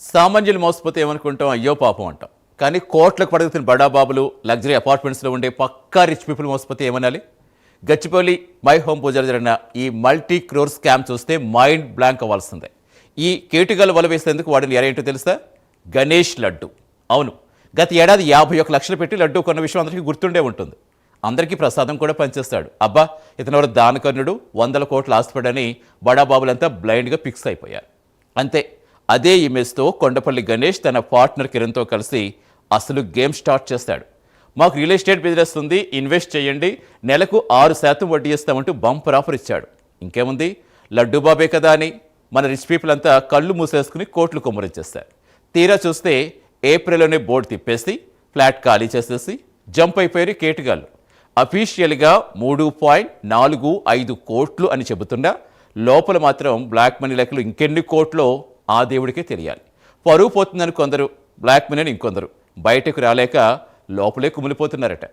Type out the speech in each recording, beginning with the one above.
సామాన్యులు మోసపోతే ఏమనుకుంటాం, అయ్యో పాపం అంటాం. కానీ కోట్లకు పడుగుతున్న బడాబాబులు లగ్జరీ అపార్ట్మెంట్స్లో ఉండే పక్కా రిచ్ పీపుల్ మోసపోతే ఏమనాలి? గచ్చిబౌలి మై హోమ్ పూజలు జరిగిన ఈ మల్టీ క్రోర్ స్కామ్ చూస్తే మైండ్ బ్లాంక్ అవ్వాల్సిందే. ఈ కేటుగాలు వల వేసేందుకు వాడిని ఏంటో తెలుసా? గణేష్ లడ్డు. అవును, గత ఏడాది 51 లక్షలు పెట్టి లడ్డు కొన్న విషయం అందరికీ గుర్తుండే ఉంటుంది. అందరికీ ప్రసాదం కూడా పనిచేస్తాడు. అబ్బా, ఇతనెవరు దానకర్ణుడు, 100 కోట్ల ఆస్తిపడని బడాబాబులంతా బ్లైండ్గా ఫిక్స్ అయిపోయారు. అంతే, అదే ఇమేజ్తో కొండపల్లి గణేష్ తన పార్ట్నర్ కిరణ్తో కలిసి అసలు గేమ్ స్టార్ట్ చేస్తాడు. మాకు రియల్ ఎస్టేట్ బిజినెస్ ఉంది, ఇన్వెస్ట్ చేయండి, నెలకు 6% వడ్డీ ఇస్తామంటూ బంపర్ ఆఫర్ ఇచ్చాడు. ఇంకేముంది, లడ్డు బాబే కదా అని మన రిచ్ పీపుల్ అంతా కళ్ళు మూసేసుకుని కోట్లు కొమ్మరించేస్తారు. తీరా చూస్తే ఏప్రిల్లోనే బోర్డు తిప్పేసి ఫ్లాట్ ఖాళీ చేసేసి జంప్ అయిపోయారు కేటుగాళ్ళు. అఫీషియల్గా 3.45 కోట్లు అని చెబుతున్నా లోపల మాత్రం బ్లాక్ మనీ లెక్కలు ఇంకెన్ని కోట్లో ఆ దేవుడికే తెలియాలి. పరువు పోతుందని కొందరు, బ్లాక్ మనీని ఇంకొందరు బయటకు రాలేక లోపలే కుమిలిపోతున్నారట.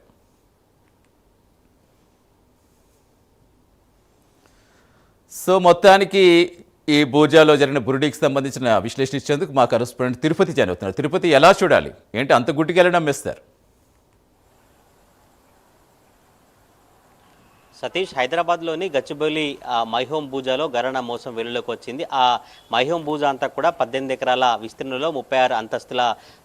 సో మొత్తానికి ఈ పూజాలో జరిగిన బురుడీకి సంబంధించిన విశ్లేషణ ఇచ్చేందుకు మా కరెస్పాండెంట్ తిరుపతి జాయిన్ అవుతున్నారు. తిరుపతి, ఎలా చూడాలి ఏంటి, అంత గుడ్డిగా నమ్మేస్తారు? సతీష్, హైదరాబాద్లోని గచ్చిబౌలి మైహోమ్ పూజాలో గరణ మోసం వెలుగులోకి వచ్చింది. ఆ మైహోమ్ పూజ అంతా కూడా 18 ఎకరాల విస్తీర్ణంలో 36 అంతస్తుల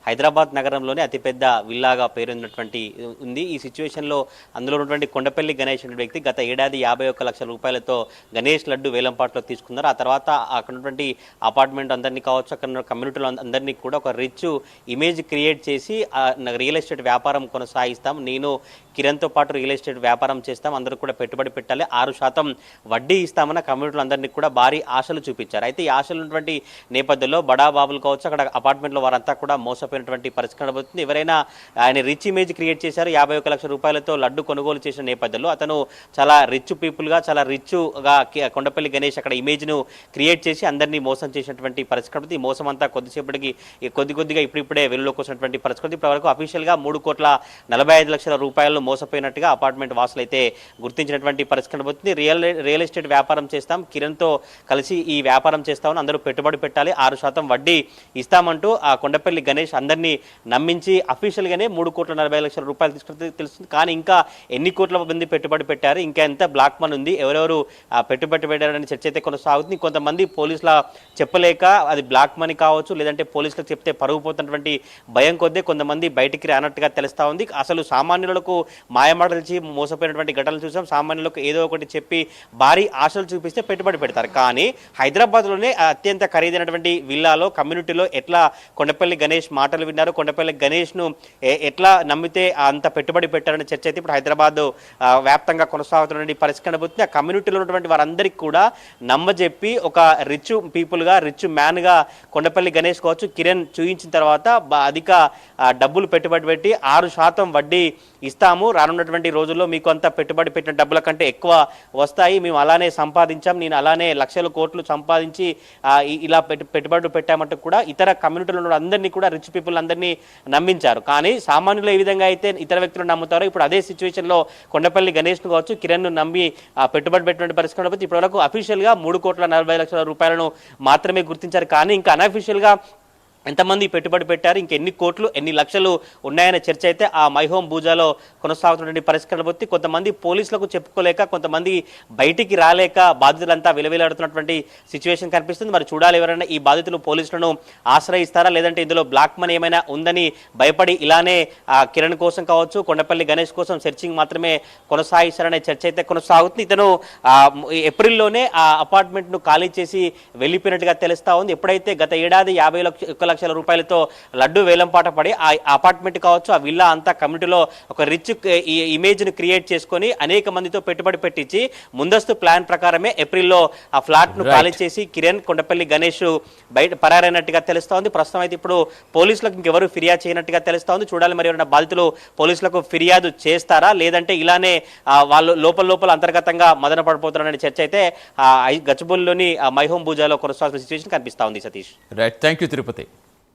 హైదరాబాద్ నగరంలోనే అతిపెద్ద విల్లాగా పేరొందినటువంటి ఉంది. ఈ సిచ్యువేషన్లో అందులో ఉన్నటువంటి కొండపల్లి గణేష్ అనే వ్యక్తి గత ఏడాది 51 లక్షల రూపాయలతో గణేష్ లడ్డు వేలంపాట్లో తీసుకున్నారు. ఆ తర్వాత అక్కడ ఉన్నటువంటి అపార్ట్మెంట్ అందరినీ కావచ్చు, అక్కడ కమ్యూనిటీలో అందరినీ కూడా ఒక రిచ్ ఇమేజ్ క్రియేట్ చేసి రియల్ ఎస్టేట్ వ్యాపారం కొనసాగిస్తాం, నేను కిరణ్తో పాటు రియల్ ఎస్టేట్ వ్యాపారం చేస్తాం, అందరూ కూడా పెట్టుబడి పెట్టాలి, 6% వడ్డీ ఇస్తామన్న కమ్యూనిటీలు అందరినీ కూడా భారీ ఆశలు చూపించారు. అయితే ఈ ఆశలు ఉన్నటువంటి నేపథ్యంలో బడా బాబులు కావచ్చు, అక్కడ అపార్ట్మెంట్లో వారంతా కూడా మోసపోయినటువంటి పరిస్థితి కనబడుతుంది. ఎవరైనా ఆయన రిచ్ ఇమేజ్ క్రియేట్ చేశారు, 51 లక్షల రూపాయలతో లడ్డు కొనుగోలు చేసిన నేపథ్యంలో అతను చాలా రిచ్ పీపుల్గా, చాలా రిచ్గా కొండపల్లి గణేష్ అక్కడ ఇమేజ్ను క్రియేట్ చేసి అందరినీ మోసం చేసినటువంటి పరిస్థితి కనబడుతుంది. ఈ మోసం అంతా కొద్దిసేపటికి కొద్దిగా ఇప్పుడిప్పుడే వెలుగులోకి వచ్చినటువంటి పరిస్థితి. ఇప్పటివరకు అఫీషియల్గా 3,45 లక్షల రూపాయలు మోసపోయినట్టుగా అపార్ట్మెంట్ వాసులు అయితే గుర్తించినటువంటి పరిస్థితి కనబడుతుంది. రియల్ ఎస్టేట్ వ్యాపారం చేస్తాం, కిరణ్తో కలిసి ఈ వ్యాపారం చేస్తామని అందరూ పెట్టుబడి పెట్టాలి, 6% వడ్డీ ఇస్తామంటూ ఆ కొండపల్లి గణేష్ అందరినీ నమ్మించి అఫీషియల్గానే 3,40 లక్షల రూపాయలు తీసుకుంటే తెలుస్తుంది. కానీ ఇంకా ఎన్ని కోట్ల మంది పెట్టుబడి పెట్టారు, ఇంకా ఎంత బ్లాక్ మనీ ఉంది, ఎవరెవరు పెట్టుబడి పెట్టారని చర్చ అయితే కొనసాగుతుంది. కొంతమంది పోలీసుల చెప్పలేక అది బ్లాక్ మనీ కావచ్చు, లేదంటే పోలీసులకు చెప్తే పరుగు పోతున్నటువంటి భయం కొద్దీ కొంతమంది బయటికి రానట్టుగా తెలుస్తా ఉంది. అసలు సామాన్యులకు మాయమాటలు మోసపోయినటువంటి ఘటనలు చూసాం. సామాన్యులకు ఏదో ఒకటి చెప్పి భారీ ఆశలు చూపిస్తే పెట్టుబడి పెడతారు. కానీ హైదరాబాద్లోనే అత్యంత ఖరీదైనటువంటి విల్లాలో కమ్యూనిటీలో ఎట్లా కొండపల్లి గణేష్ మాటలు విన్నారు, కొండపల్లి గణేష్ను ఎట్లా నమ్మితే అంత పెట్టుబడి పెట్టారనే చర్చ అయితే ఇప్పుడు హైదరాబాద్ వ్యాప్తంగా కొనసాగుతున్న పరిస్థితి కనబడుతుంది. ఆ కమ్యూనిటీలో ఉన్నటువంటి వారందరికీ కూడా నమ్మజెప్పి ఒక రిచ్ పీపుల్గా, రిచ్ మ్యాన్గా కొండపల్లి గణేష్ కావచ్చు కిరణ్ చూయించిన తర్వాత అధిక డబ్బులు పెట్టుబడి పెట్టి 6% వడ్డీ ఇస్తాము, రానున్నటువంటి రోజుల్లో మీకు అంత పెట్టుబడి పెట్టిన డబ్బుల కంటే ఎక్కువ వస్తాయి, మేము అలానే సంపాదించాం, నేను అలానే లక్షల కోట్లు సంపాదించి ఇలా పెట్టుబడులు పెట్టామంటూ కూడా ఇతర కమ్యూనిటీలో అందరినీ కూడా రిచ్ పీపుల్ అందరినీ నమ్మించారు. కానీ సామాన్యులు ఏ విధంగా అయితే ఇతర వ్యక్తులు నమ్ముతారో ఇప్పుడు అదే సిచ్యువేషన్లో కొండపల్లి గణేష్ను కావచ్చు, కిరణ్ను నమ్మి పెట్టుబడి పెట్టినటువంటి పరిస్థితి కాబట్టి ఇప్పటివరకు అఫీషియల్గా 3,40 లక్షల రూపాయలను మాత్రమే గుర్తించారు. కానీ ఇంకా అనఫీషియల్గా ఎంతమంది పెట్టుబడి పెట్టారు, ఇంకెన్ని కోట్లు ఎన్ని లక్షలు ఉన్నాయనే చర్చ అయితే ఆ మైహోమ్ పూజాలో కొనసాగుతున్న పరిస్థితి కనబడుతుంది. కొంతమంది పోలీసులకు చెప్పుకోలేక, కొంతమంది బయటికి రాలేక బాధితులంతా విలవిలాడుతున్నటువంటి సిచ్యువేషన్ కనిపిస్తుంది. మరి చూడాలి, ఎవరైనా ఈ బాధితులు పోలీసులను ఆశ్రయిస్తారా, లేదంటే ఇందులో బ్లాక్ మనీ ఏమైనా ఉందని భయపడి ఇలానే కిరణ్ కోసం కావచ్చు, కొండపల్లి గణేష్ కోసం సెర్చింగ్ మాత్రమే కొనసాగిస్తారనే చర్చ అయితే కొనసాగుతుంది. ఇతను ఏప్రిల్లోనే ఆ అపార్ట్మెంట్ను ఖాళీ చేసి వెళ్ళిపోయినట్టుగా తెలుస్తా ఉంది. ఎప్పుడైతే గత ఏడాది 51 లక్షల రూపాయలతో లడ్డు వేలంపాట పడి ఆ అపార్ట్మెంట్ కావచ్చు, ఆ విల్లా అంతా కమ్యూనిటీలో ఒక రిచ్ ఇమేజ్ను క్రియేట్ చేసుకొని అనేక మందితో పెట్టుబడి పెట్టించి ముందస్తు ప్లాన్ ప్రకారమే ఏప్రిల్లో ఆ ఫ్లాట్ను ఖాళీ చేసి కిరణ్, కొండపల్లి గణేష్ బయట పరారైనట్టుగా తెలుస్తా ఉంది. ప్రస్తుతం అయితే ఇప్పుడు పోలీసులకు ఇంకెవరు ఫిర్యాదు చేయనట్టుగా తెలుస్తా ఉంది. చూడాలి, మరి ఎవరైనా బాధితులు పోలీసులకు ఫిర్యాదు చేస్తారా, లేదంటే ఇలానే వాళ్ళు లోపల అంతర్గతంగా మదన పడిపోతారనే చర్చ అయితే గచ్చిబౌలిలోని మైహోమ్ పూజాలో కొనసాగుతున్న సిచ్యువేషన్ కనిపిస్తా ఉంది. Satish, right, thank you Tirupati.